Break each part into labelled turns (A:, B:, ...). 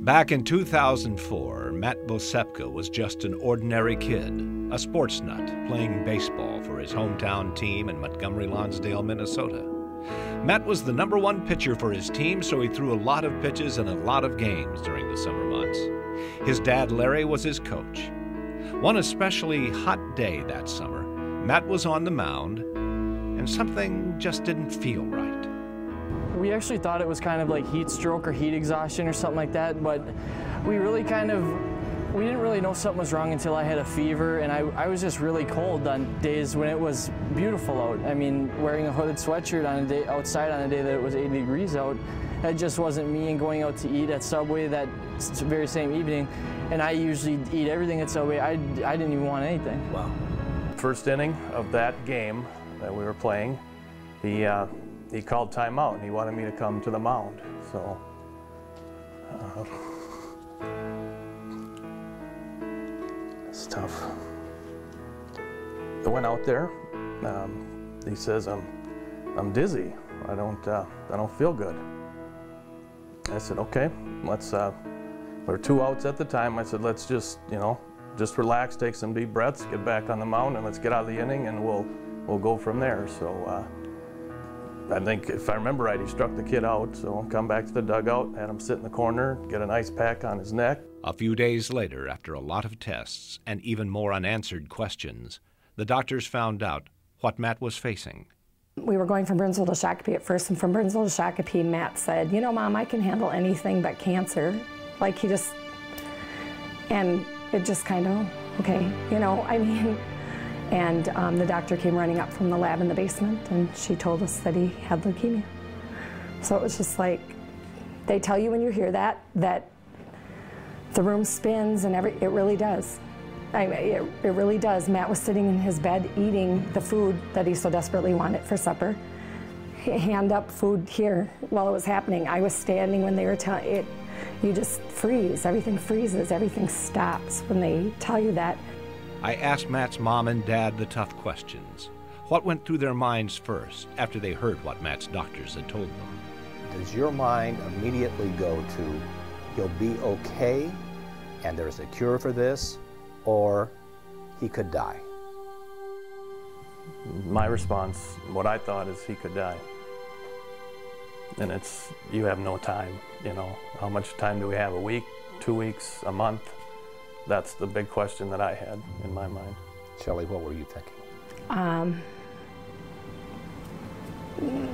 A: Back in 2004, Matt Vosejpka was just an ordinary kid, a sports nut, playing baseball for his hometown team in Montgomery, Lonsdale, Minnesota. Matt was the #1 pitcher for his team, so he threw a lot of pitches in a lot of games during the summer months. His dad, Larry, was his coach. One especially hot day that summer, Matt was on the mound, and something just didn't feel right.
B: We actually thought it was kind of like heat stroke or heat exhaustion or something like that, but we didn't really know something was wrong until I had a fever, and I was just really cold on days when it was beautiful out. I mean, wearing a hooded sweatshirt on a day outside on a day that it was 80 degrees out, that just wasn't me. And going out to eat at Subway that very same evening, and I usually eat everything at Subway, I didn't even want anything.
C: Wow. First inning of that game that we were playing, he called timeout and he wanted me to come to the mound. So it's tough. I went out there. He says, "I'm dizzy. I don't feel good." I said, "Okay, let's." There were 2 outs at the time. I said, "Let's just relax, take some deep breaths, get back on the mound, and let's get out of the inning, and we'll go from there." So I think, if I remember right, he struck the kid out. So come back to the dugout, had him sit in the corner, get an ice pack on his neck.
A: A few days later, after a lot of tests and even more unanswered questions, the doctors found out what Matt was facing.
D: We were going from Burnsville to Shakopee at first, and from Burnsville to Shakopee, Matt said, "You know, Mom, I can handle anything but cancer." Like, and it just kind of, okay, you know, I mean. And the doctor came running up from the lab in the basement, and she told us that he had leukemia. So it was just like, they tell you when you hear that the room spins, and it really does. I mean, it really does. Matt was sitting in his bed eating the food that he so desperately wanted for supper. Hand up food here while it was happening. I was standing when they were telling it. You just freeze. Everything freezes. Everything stops when they tell you that.
A: I asked Matt's mom and dad the tough questions. What went through their minds first after they heard what Matt's doctors had told them?
E: Does your mind immediately go to, he'll be okay, and there's a cure for this, or he could die?
C: My response, what I thought, is he could die. And you have no time, you know. How much time do we have? A week, 2 weeks, a month? That's the big question that I had in my mind.
E: Shelly, what were you thinking?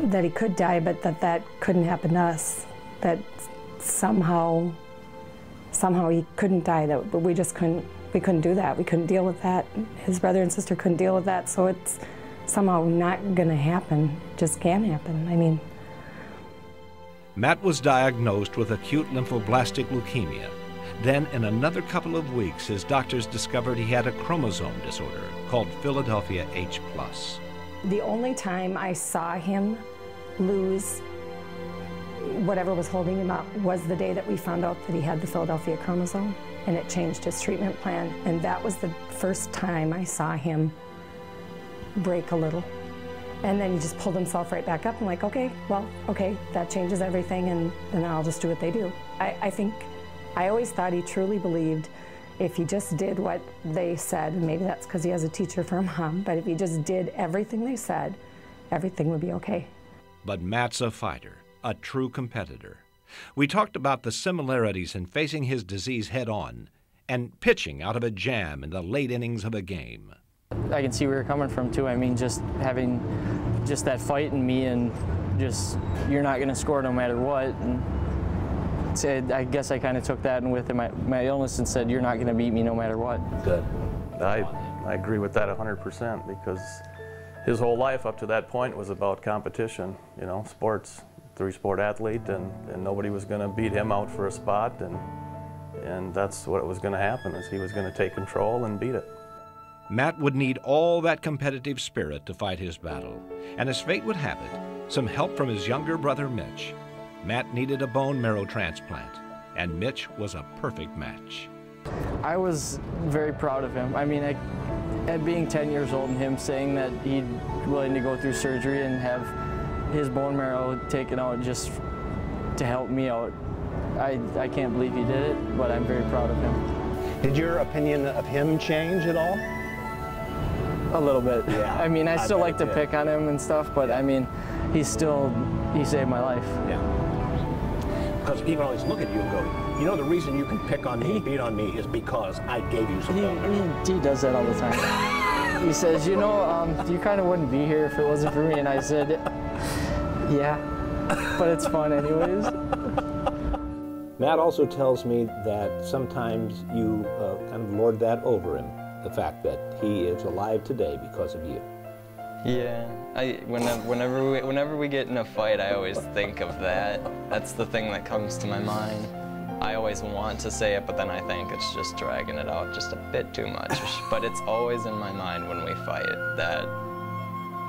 D: That he could die, but that couldn't happen to us. That somehow he couldn't die. That we just we couldn't do that. We couldn't deal with that. His brother and sister couldn't deal with that. So it's somehow not going to happen. It just can't happen. I mean.
A: Matt was diagnosed with acute lymphoblastic leukemia. Then, in another couple of weeks, his doctors discovered he had a chromosome disorder called Philadelphia H+.
D: The only time I saw him lose whatever was holding him up was the day that we found out that he had the Philadelphia chromosome, and it changed his treatment plan. And that was the first time I saw him break a little. And then he just pulled himself right back up and like, okay, well, okay, that changes everything, and then I'll just do what they do. I always thought he truly believed if he just did what they said, and maybe that's because he has a teacher for a mom, but if he just did everything they said, everything would be okay.
A: But Matt's a fighter, a true competitor. We talked about the similarities in facing his disease head-on and pitching out of a jam in the late innings of a game.
B: I can see where you're coming from, too. I mean, just having that fight in me, and just, you're not going to score no matter what. And I guess I kind of took that and with my illness and said, you're not going to beat me no matter what.
E: Good.
C: I agree with that 100%, because his whole life up to that point was about competition, you know, sports, 3-sport athlete, and nobody was going to beat him out for a spot, and that's what was going to happen, is he was going to take control and beat it.
A: Matt would need all that competitive spirit to fight his battle, and as fate would have it, some help from his younger brother Mitch. Matt needed a bone marrow transplant, and Mitch was a perfect match.
B: I was very proud of him. I mean, at being 10 years old and him saying that he'd willing to go through surgery and have his bone marrow taken out just to help me out, I can't believe he did it, but I'm very proud of him.
E: Did your opinion of him change at all?
B: A little bit.
E: Yeah,
B: I mean, I still like to pick on him and stuff, but I mean, he saved my life.
E: Yeah. Because he can always look at you and go, you know, the reason you can pick on me and beat on me is because I gave you some help.
B: He does that all the time. He says, you know, you kind of wouldn't be here if it wasn't for me. And I said, yeah, but it's fun anyways.
E: Matt also tells me that sometimes you kind of lord that over him, the fact that he is alive today because of you.
F: Yeah, whenever we get in a fight, I always think of that. That's the thing that comes to my mind. I always want to say it, but then I think it's just dragging it out just a bit too much. But it's always in my mind when we fight that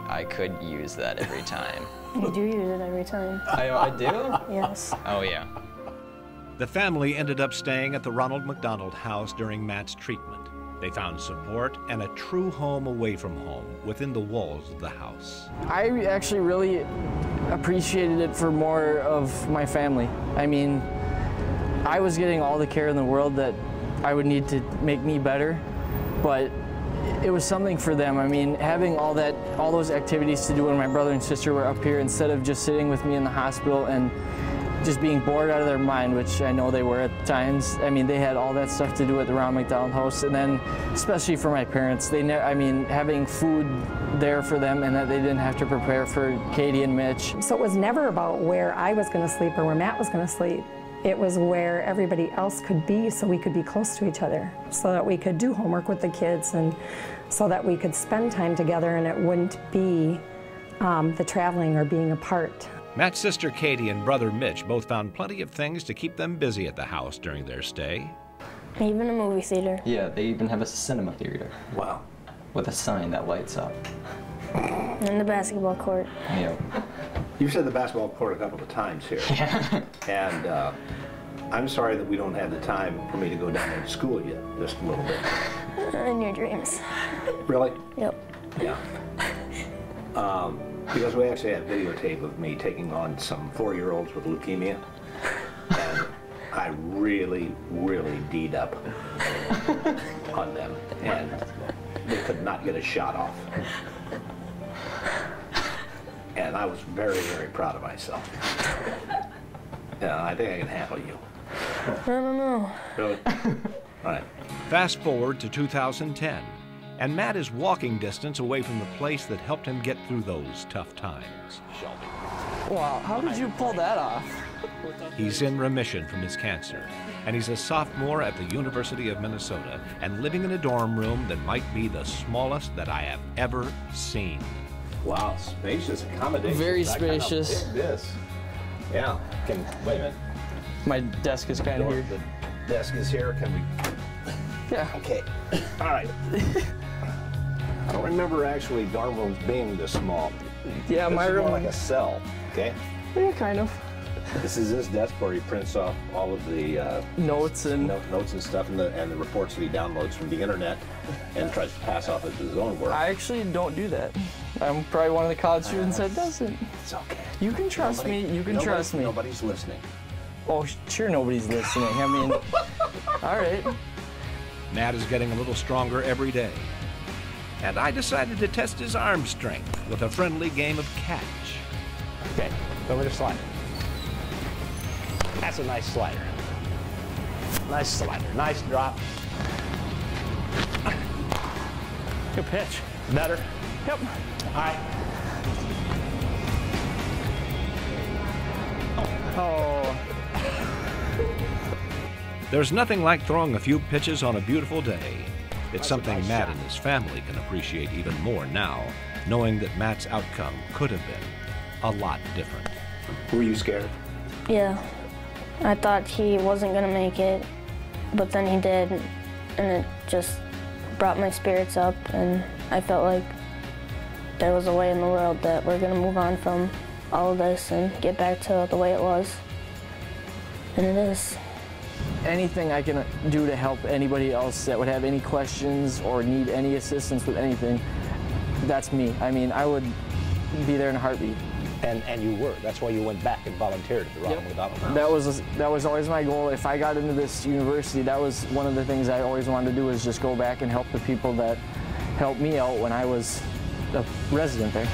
F: I could use that every time.
G: You do use it every time.
F: I do?
G: Yes.
F: Oh, yeah.
A: The family ended up staying at the Ronald McDonald House during Matt's treatment. They found support and a true home away from home within the walls of the house.
B: I actually really appreciated it for more of my family. I mean, I was getting all the care in the world that I would need to make me better, but it was something for them. I mean, having all those activities to do when my brother and sister were up here instead of just sitting with me in the hospital and just being bored out of their mind, which I know they were at times. I mean, they had all that stuff to do at the Ronald McDonald House, and then especially for my parents, I mean, having food there for them and that they didn't have to prepare for Katie and Mitch.
D: So it was never about where I was going to sleep or where Matt was going to sleep. It was where everybody else could be so we could be close to each other, so that we could do homework with the kids and so that we could spend time together and it wouldn't be the traveling or being apart.
A: Matt's sister Katie and brother Mitch both found plenty of things to keep them busy at the house during their stay.
G: Even a movie theater.
F: Yeah, they even have a cinema theater.
E: Wow.
F: With a sign that lights up.
G: And the basketball court.
F: Yeah.
E: You said the basketball court a couple of times here.
F: Yeah.
E: And I'm sorry that we don't have the time for me to go down and school you just a little bit.
G: In your dreams.
E: Really?
G: Yep.
E: Yeah. Because we actually have videotape of me taking on some 4-year-olds with leukemia. And I really, really D'd up on them. And they could not get a shot off. And I was very, very proud of myself. Yeah, I think I can handle you.
G: I don't know.
E: Really? All right.
A: Fast forward to 2010, and Matt is walking distance away from the place that helped him get through those tough times. Shelby.
B: Wow, how did you pull that off?
A: He's in remission from his cancer, and he's a sophomore at the University of Minnesota and living in a dorm room that might be the smallest that I have ever seen.
E: Wow, spacious accommodation.
B: Very spacious.
E: This. Yeah. Wait a minute.
B: My desk is kind of here.
E: The desk is here. Can we?
B: Yeah.
E: Okay. All right. I don't remember actually dorm rooms being this small.
B: Yeah,
E: this
B: my
E: is
B: room.
E: more like a cell. Okay.
B: Yeah, kind of.
E: This is his desk where he prints off all of the
B: Notes and
E: notes and stuff, and the reports that he downloads from the internet, and tries to pass off as his own work.
B: I actually don't do that. I'm probably one of the college students that doesn't.
E: It's okay.
B: You can trust me. You can trust me.
E: Nobody's listening.
B: Oh, sure, nobody's listening. I mean, all right.
A: Matt is getting a little stronger every day, and I decided to test his arm strength with a friendly game of catch.
E: Okay, go with the slider. That's a nice slider. Nice slider. Nice drop. Good pitch. Better. Yep. All right.
B: Oh.
A: There's nothing like throwing a few pitches on a beautiful day. It's something Matt and his family can appreciate even more now, knowing that Matt's outcome could have been a lot different.
E: Were you scared?
G: Yeah. I thought he wasn't going to make it, but then he did, and it just brought my spirits up, and I felt like there was a way in the world that we're going to move on from all of this and get back to the way it was, and it is.
B: Anything I can do to help anybody else that would have any questions or need any assistance with anything, that's me. I mean, I would be there in a heartbeat.
E: And you were. That's why you went back and volunteered at the Ronald McDonald House.
B: That was always my goal. If I got into this university, that was one of the things I always wanted to do, is just go back and help the people that helped me out when I was a resident there.